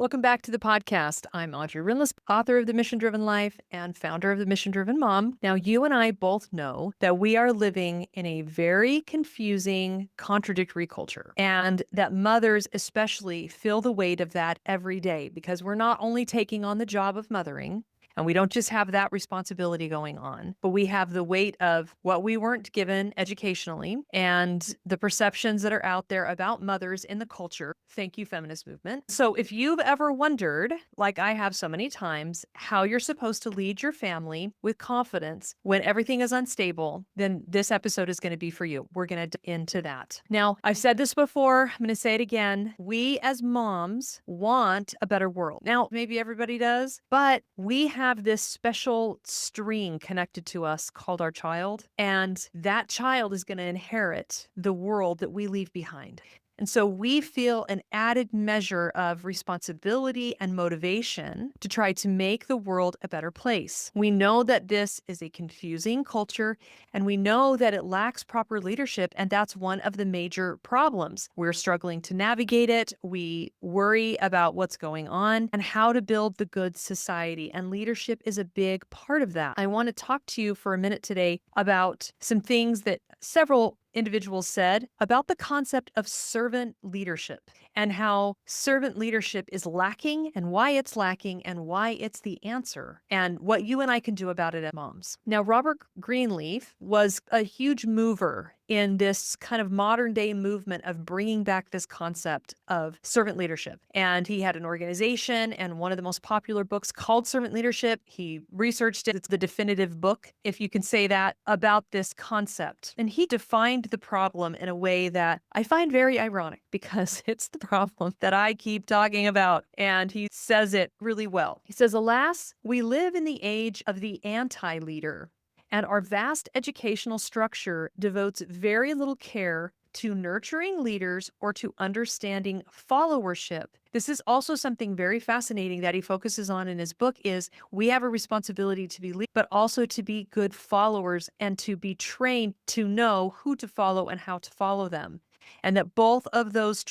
Welcome back to the podcast. I'm Audrey Rinlis, author of The Mission Driven Life and founder of The Mission Driven Mom. Now, you and I both know that we are living in a very confusing, contradictory culture, and that mothers especially feel the weight of that every day because we're not only taking on the job of mothering, and we don't just have that responsibility going on, but we have the weight of what we weren't given educationally and the perceptions that are out there about mothers in the culture. Thank you, feminist movement. So if you've ever wondered, like I have so many times, how you're supposed to lead your family with confidence when everything is unstable, then this episode is going to be for you. We're going to dive into that. Now, I've said this before. I'm going to say it again. We as moms want a better world. Now, maybe everybody does, but we have this special string connected to us called our child, and that child is going to inherit the world that we leave behind. And so we feel an added measure of responsibility and motivation to try to make the world a better place. We know that this is a confusing culture, and we know that it lacks proper leadership, and that's one of the major problems. We're struggling to navigate it. We worry about what's going on and how to build the good society, and leadership is a big part of that. I want to talk to you for a minute today about some things that several individuals said about the concept of servant leadership and how servant leadership is lacking and why it's lacking and why it's the answer and what you and I can do about it as moms. Now, Robert Greenleaf was a huge mover in this kind of modern day movement of bringing back this concept of servant leadership. And he had an organization and one of the most popular books called Servant Leadership. He researched it. It's the definitive book, if you can say that, about this concept. And he defined the problem in a way that I find very ironic because it's the problem that I keep talking about. And he says it really well. He says, "Alas, we live in the age of the anti-leader, and our vast educational structure devotes very little care to nurturing leaders or to understanding followership." This is also something very fascinating that he focuses on in his book is we have a responsibility to be leaders, but also to be good followers and to be trained to know who to follow and how to follow them. And that both of those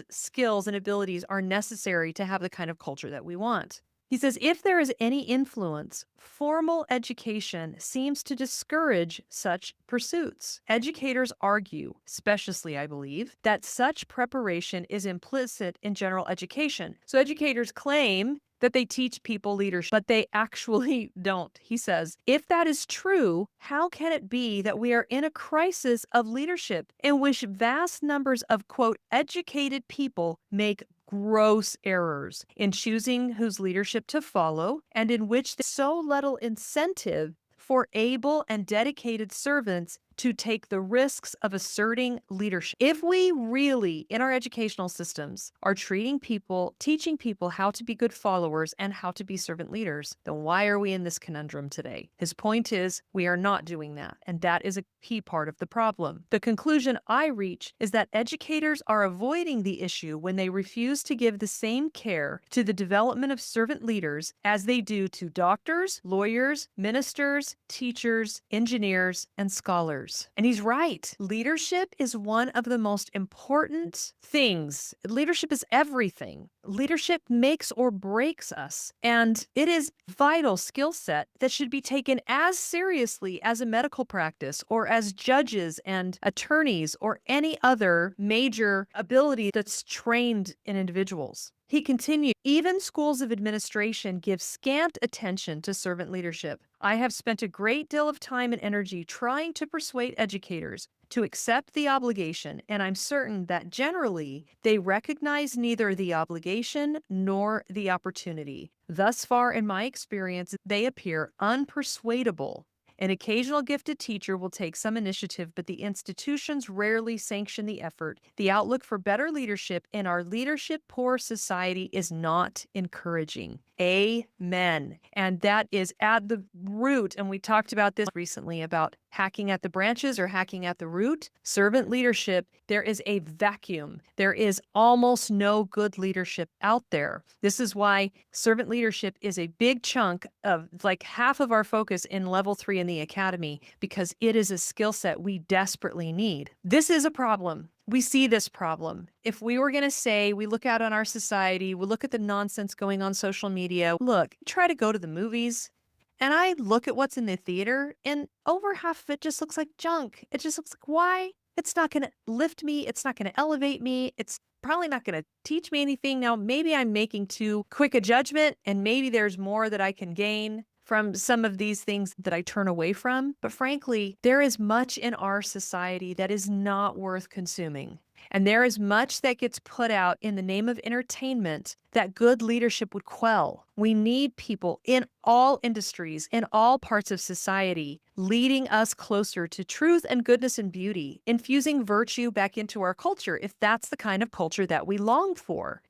skills and abilities are necessary to have the kind of culture that we want. He says, if there is any influence, formal education seems to discourage such pursuits. Educators argue, speciously I believe, that such preparation is implicit in general education. So educators claim that they teach people leadership, but they actually don't. He says, if that is true, how can it be that we are in a crisis of leadership in which vast numbers of, quote, educated people make gross errors in choosing whose leadership to follow, and in which there's so little incentive for able and dedicated servants to take the risks of asserting leadership? If we really, in our educational systems, are teaching people how to be good followers and how to be servant leaders, then why are we in this conundrum today? His point is we are not doing that, and that is a key part of the problem. The conclusion I reach is that educators are avoiding the issue when they refuse to give the same care to the development of servant leaders as they do to doctors, lawyers, ministers, teachers, engineers, and scholars. And he's right. Leadership is one of the most important things. Leadership is everything. Leadership makes or breaks us. And it is a vital skill set that should be taken as seriously as a medical practice or as judges and attorneys or any other major ability that's trained in individuals. He continued, even schools of administration give scant attention to servant leadership. I have spent a great deal of time and energy trying to persuade educators to accept the obligation, and I'm certain that generally they recognize neither the obligation nor the opportunity. Thus far, in my experience, they appear unpersuadable. An occasional gifted teacher will take some initiative, but the institutions rarely sanction the effort. The outlook for better leadership in our leadership-poor society is not encouraging. Amen. And that is at the root, and we talked about this recently about hacking at the branches or hacking at the root. Servant leadership, there is a vacuum. There is almost no good leadership out there. This is why servant leadership is a big chunk of like half of our focus in level 3 in the academy, because it is a skill set we desperately need. This is a problem. We see this problem. If we were going to say, we look out on our society, we look at the nonsense going on social media, look, try to go to the movies, and I look at what's in the theater, and over half of it just looks like junk. It just looks like, why? It's not going to lift me. It's not going to elevate me. It's probably not going to teach me anything. Now, maybe I'm making too quick a judgment, and maybe there's more that I can gain from some of these things that I turn away from. But frankly, there is much in our society that is not worth consuming. And there is much that gets put out in the name of entertainment that good leadership would quell. We need people in all industries, in all parts of society, leading us closer to truth and goodness and beauty, infusing virtue back into our culture, if that's the kind of culture that we long for.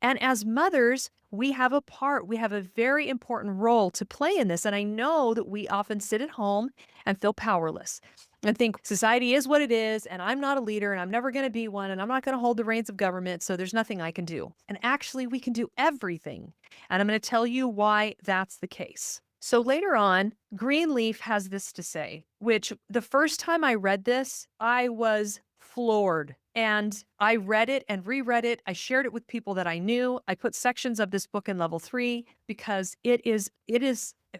And as mothers, we have a very important role to play in this. And I know that we often sit at home and feel powerless and think society is what it is, and I'm not a leader, and I'm never going to be one, and I'm not going to hold the reins of government, so there's nothing I can do. And actually, we can do everything. And I'm going to tell you why that's the case. So later on, Greenleaf has this to say, which the first time I read this, I was floored. And I read it and reread it. I shared it with people that I knew. I put sections of this book in level 3 because it is,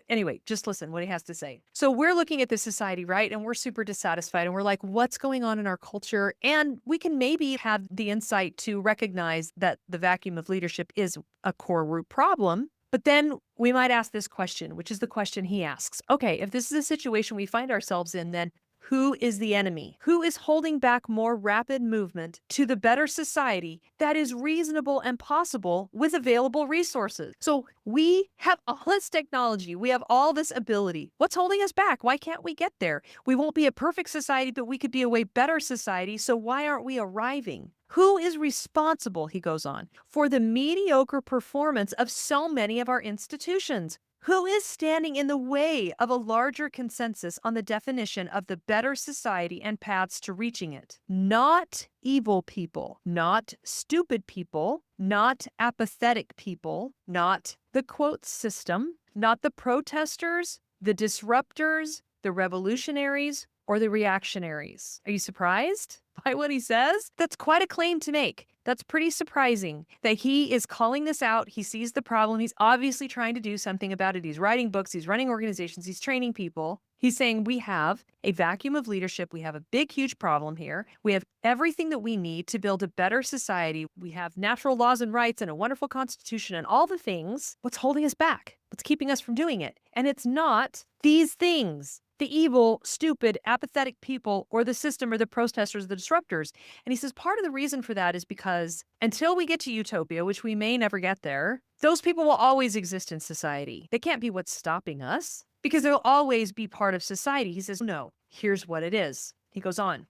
anyway, just listen what he has to say. So we're looking at this society, right? And we're super dissatisfied and we're like, what's going on in our culture? And we can maybe have the insight to recognize that the vacuum of leadership is a core root problem. But then we might ask this question, which is the question he asks. Okay, if this is a situation we find ourselves in, then who is the enemy? Who is holding back more rapid movement to the better society that is reasonable and possible with available resources? So we have all this technology. We have all this ability. What's holding us back? Why can't we get there? We won't be a perfect society, but we could be a way better society. So why aren't we arriving? Who is responsible, he goes on, for the mediocre performance of so many of our institutions? Who is standing in the way of a larger consensus on the definition of the better society and paths to reaching it? Not evil people, not stupid people, not apathetic people, not the quote system, not the protesters, the disruptors, the revolutionaries, or the reactionaries. Are you surprised by what he says? That's quite a claim to make. That's pretty surprising that he is calling this out. He sees the problem. He's obviously trying to do something about it. He's writing books. He's running organizations. He's training people. He's saying we have a vacuum of leadership. We have a big, huge problem here. We have everything that we need to build a better society. We have natural laws and rights and a wonderful constitution and all the things. What's holding us back? What's keeping us from doing it? And it's not these things. The evil, stupid, apathetic people, or the system, or the protesters, the disruptors. And he says part of the reason for that is because until we get to utopia, which we may never get there, those people will always exist in society. They can't be what's stopping us because they'll always be part of society. He says, no, here's what it is. He goes on.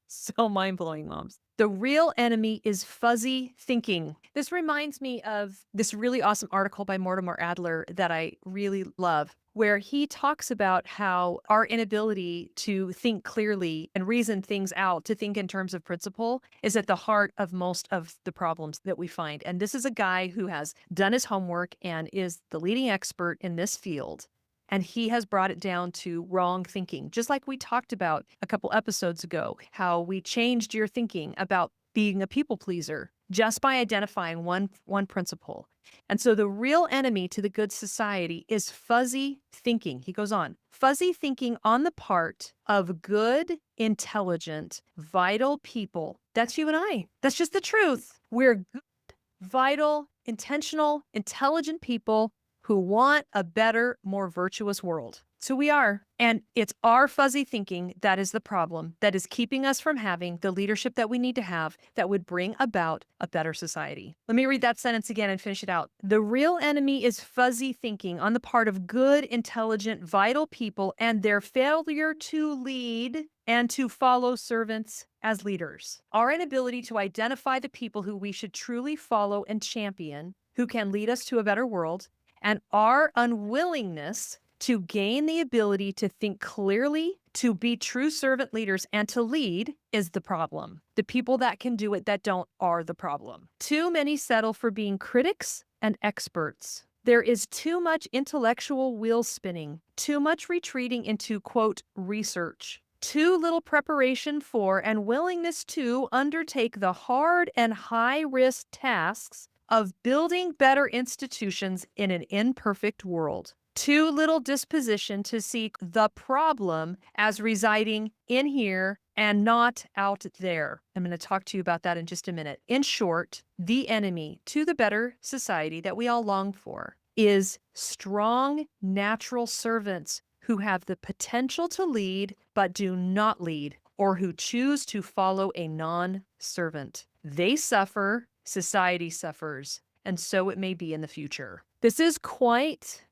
So mind-blowing, moms. The real enemy is fuzzy thinking. This reminds me of this really awesome article by Mortimer Adler that I really love, where he talks about how our inability to think clearly and reason things out, to think in terms of principle, is at the heart of most of the problems that we find. And this is a guy who has done his homework and is the leading expert in this field. And he has brought it down to wrong thinking, just like we talked about a couple episodes ago, how we changed your thinking about being a people pleaser just by identifying one principle. And so the real enemy to the good society is fuzzy thinking. He goes on, fuzzy thinking on the part of good, intelligent, vital people. That's you and I. That's just the truth. We're good, vital, intentional, intelligent people who want a better, more virtuous world. So we are. And it's our fuzzy thinking that is the problem, that is keeping us from having the leadership that we need to have that would bring about a better society. Let me read that sentence again and finish it out. The real enemy is fuzzy thinking on the part of good, intelligent, vital people and their failure to lead and to follow servants as leaders. Our inability to identify the people who we should truly follow and champion, who can lead us to a better world, and our unwillingness to gain the ability to think clearly, to be true servant leaders, and to lead is the problem. The people that can do it that don't are the problem. Too many settle for being critics and experts. There is too much intellectual wheel spinning, too much retreating into, quote, research. too little preparation for and willingness to undertake the hard and high-risk tasks of building better institutions in an imperfect world. Too little disposition to seek the problem as residing in here and not out there. I'm going to talk to you about that in just a minute. In short, the enemy to the better society that we all long for is strong, natural servants who have the potential to lead but do not lead, or who choose to follow a non-servant. They suffer, society suffers, and so it may be in the future. This is quite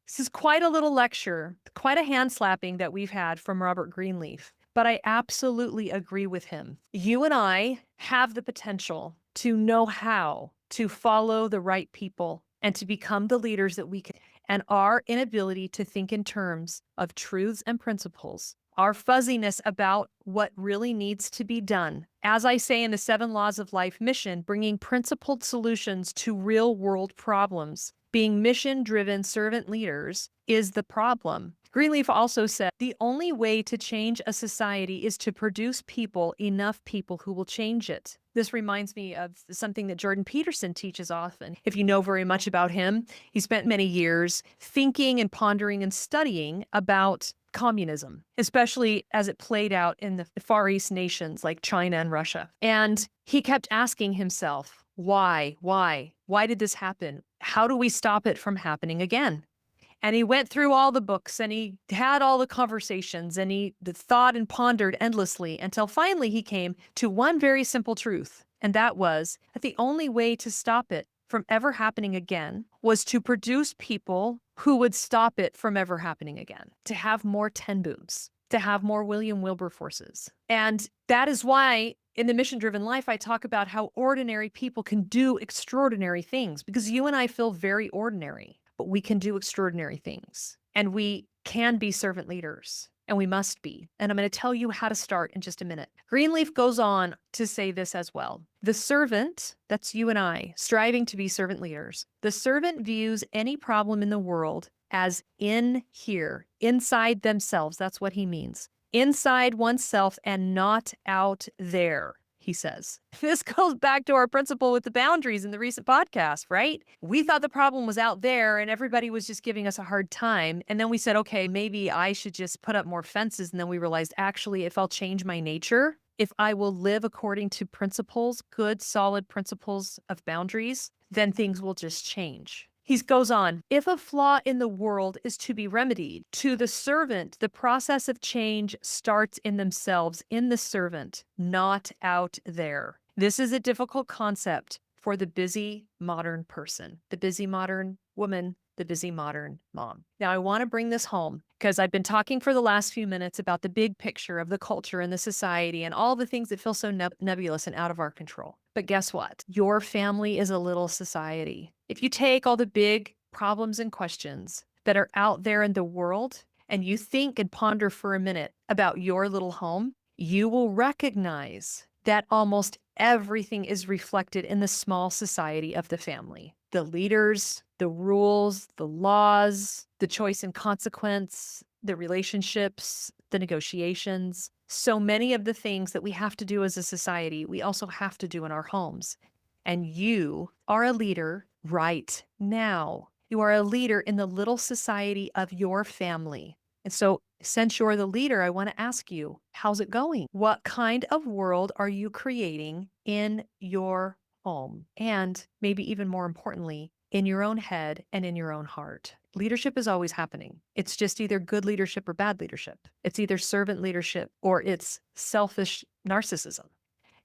a little lecture, quite a hand slapping that we've had from Robert Greenleaf, but I absolutely agree with him. You and I have the potential to know how to follow the right people and to become the leaders that we can. And our inability to think in terms of truths and principles, our fuzziness about what really needs to be done. As I say in the 7 Laws of Life mission, bringing principled solutions to real-world problems. Being mission-driven servant leaders is the problem. Greenleaf also said, the only way to change a society is to produce enough people who will change it. This reminds me of something that Jordan Peterson teaches often. If you know very much about him, he spent many years thinking and pondering and studying about communism, especially as it played out in the Far East nations like China and Russia. And he kept asking himself, why? Why did this happen? How do we stop it from happening again? And he went through all the books and he had all the conversations and he thought and pondered endlessly until finally he came to one very simple truth. And that was that the only way to stop it from ever happening again was to produce people who would stop it from ever happening again, to have more Ten Booms, to have more William Wilberforces. And that is why in the mission-driven life, I talk about how ordinary people can do extraordinary things, because you and I feel very ordinary, but we can do extraordinary things. And we can be servant leaders, and we must be. And I'm going to tell you how to start in just a minute. Greenleaf goes on to say this as well. The servant, that's you and I, striving to be servant leaders, the servant views any problem in the world as in here, inside themselves. That's what he means. Inside oneself and not out there, he says. This goes back to our principle with the boundaries in the recent podcast, right? We thought the problem was out there and everybody was just giving us a hard time. And then we said, okay, maybe I should just put up more fences. And then we realized, actually, if I'll change my nature, if I will live according to principles, good, solid principles of boundaries, then things will just change. He goes on, if a flaw in the world is to be remedied, to the servant, the process of change starts in themselves, in the servant, not out there. This is a difficult concept for the busy modern person, the busy modern woman, the busy modern mom. Now, I want to bring this home because I've been talking for the last few minutes about the big picture of the culture and the society and all the things that feel so nebulous and out of our control. But guess what? Your family is a little society. If you take all the big problems and questions that are out there in the world and you think and ponder for a minute about your little home, you will recognize that almost everything is reflected in the small society of the family. The leaders, the rules, the laws, the choice and consequence, the relationships, the negotiations. So many of the things that we have to do as a society, we also have to do in our homes. And you are a leader right now. You are a leader in the little society of your family. And so since you're the leader, I want to ask you, how's it going? What kind of world are you creating in your home? And maybe even more importantly, in your own head and in your own heart. Leadership is always happening. It's just either good leadership or bad leadership. It's either servant leadership or it's selfish narcissism.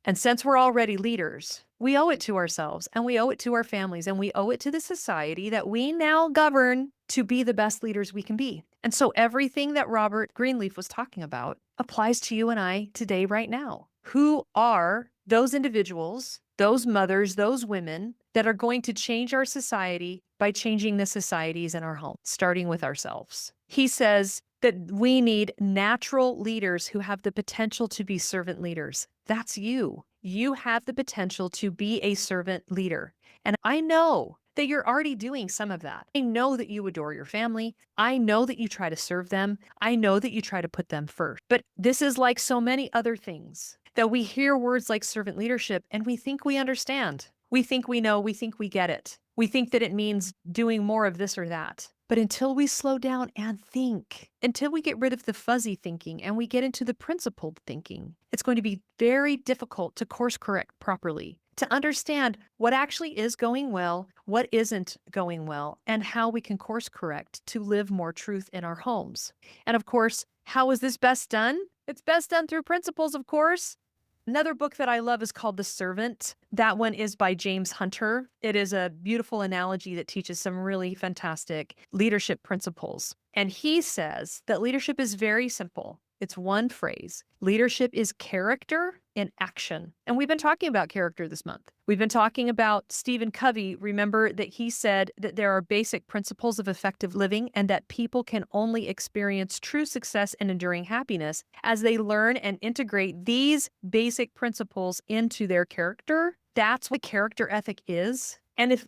And since we're already leaders, we owe it to ourselves and we owe it to our families and we owe it to the society that we now govern to be the best leaders we can be. And so everything that Robert Greenleaf was talking about applies to you and I today, right now. Who are those individuals, those mothers, those women that are going to change our society by changing the societies in our home, starting with ourselves? He says that we need natural leaders who have the potential to be servant leaders. That's you. You have the potential to be a servant leader. And I know that you're already doing some of that. I know that you adore your family. I know that you try to serve them. I know that you try to put them first. But this is like so many other things that we hear words like servant leadership and we think we understand. We think we know, we think we get it. We think that it means doing more of this or that. But until we slow down and think, until we get rid of the fuzzy thinking and we get into the principled thinking, it's going to be very difficult to course correct properly, to understand what actually is going well, what isn't going well, and how we can course correct to live more truth in our homes. And of course, how is this best done? It's best done through principles, of course. Another book that I love is called The Servant. That one is by James Hunter. It is a beautiful analogy that teaches some really fantastic leadership principles. And he says that leadership is very simple. It's one phrase. Leadership is character in action. And we've been talking about character this month. We've been talking about Stephen Covey. Remember that he said that there are basic principles of effective living and that people can only experience true success and enduring happiness as they learn and integrate these basic principles into their character. That's what character ethic is. And if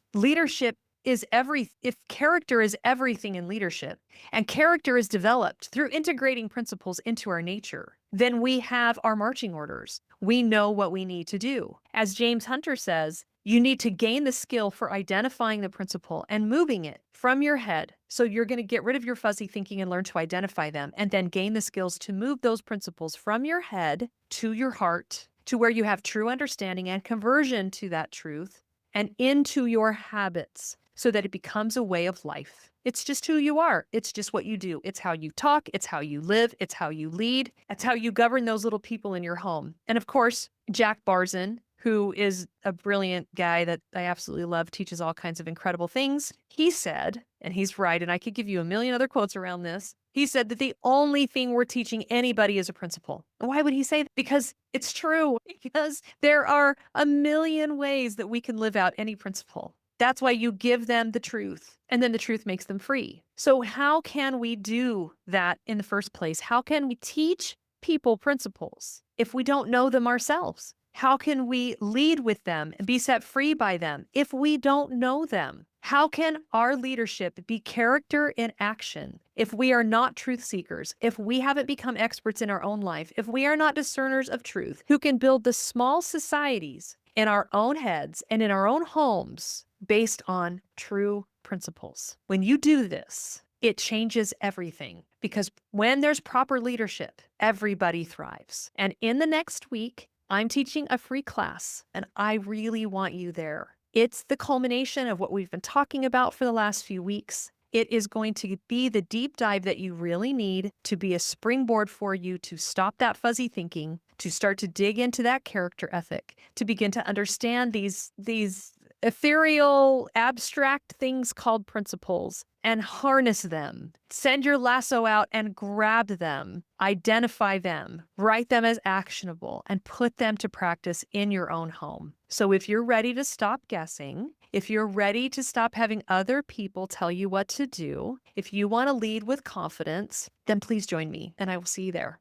character is everything in leadership and character is developed through integrating principles into our nature, then we have our marching orders. We know what we need to do. As James Hunter says, you need to gain the skill for identifying the principle and moving it from your head. So you're going to get rid of your fuzzy thinking and learn to identify them, and then gain the skills to move those principles from your head to your heart, to where you have true understanding and conversion to that truth and into your habits, so that it becomes a way of life. It's just who you are. It's just what you do. It's how you talk. It's how you live. It's how you lead. It's how you govern those little people in your home. And of course, Jack Barzin, who is a brilliant guy that I absolutely love, teaches all kinds of incredible things. He said, and he's right, and I could give you a million other quotes around this. He said that the only thing we're teaching anybody is a principle. Why would he say that? Because it's true. Because there are a million ways that we can live out any principle. That's why you give them the truth, and then the truth makes them free. So how can we do that in the first place? How can we teach people principles if we don't know them ourselves? How can we lead with them and be set free by them if we don't know them? How can our leadership be character in action if we are not truth seekers, if we haven't become experts in our own life, if we are not discerners of truth who can build the small societies in our own heads and in our own homes based on true principles? When you do this, it changes everything, because when there's proper leadership, everybody thrives. And in the next week, I'm teaching a free class, and I really want you there. It's the culmination of what we've been talking about for the last few weeks. It is going to be the deep dive that you really need to be a springboard for you to stop that fuzzy thinking, to start to dig into that character ethic, to begin to understand these ethereal, abstract things called principles and harness them. Send your lasso out and grab them, identify them, write them as actionable, and put them to practice in your own home. So if you're ready to stop guessing, if you're ready to stop having other people tell you what to do, if you want to lead with confidence, then please join me, and I will see you there.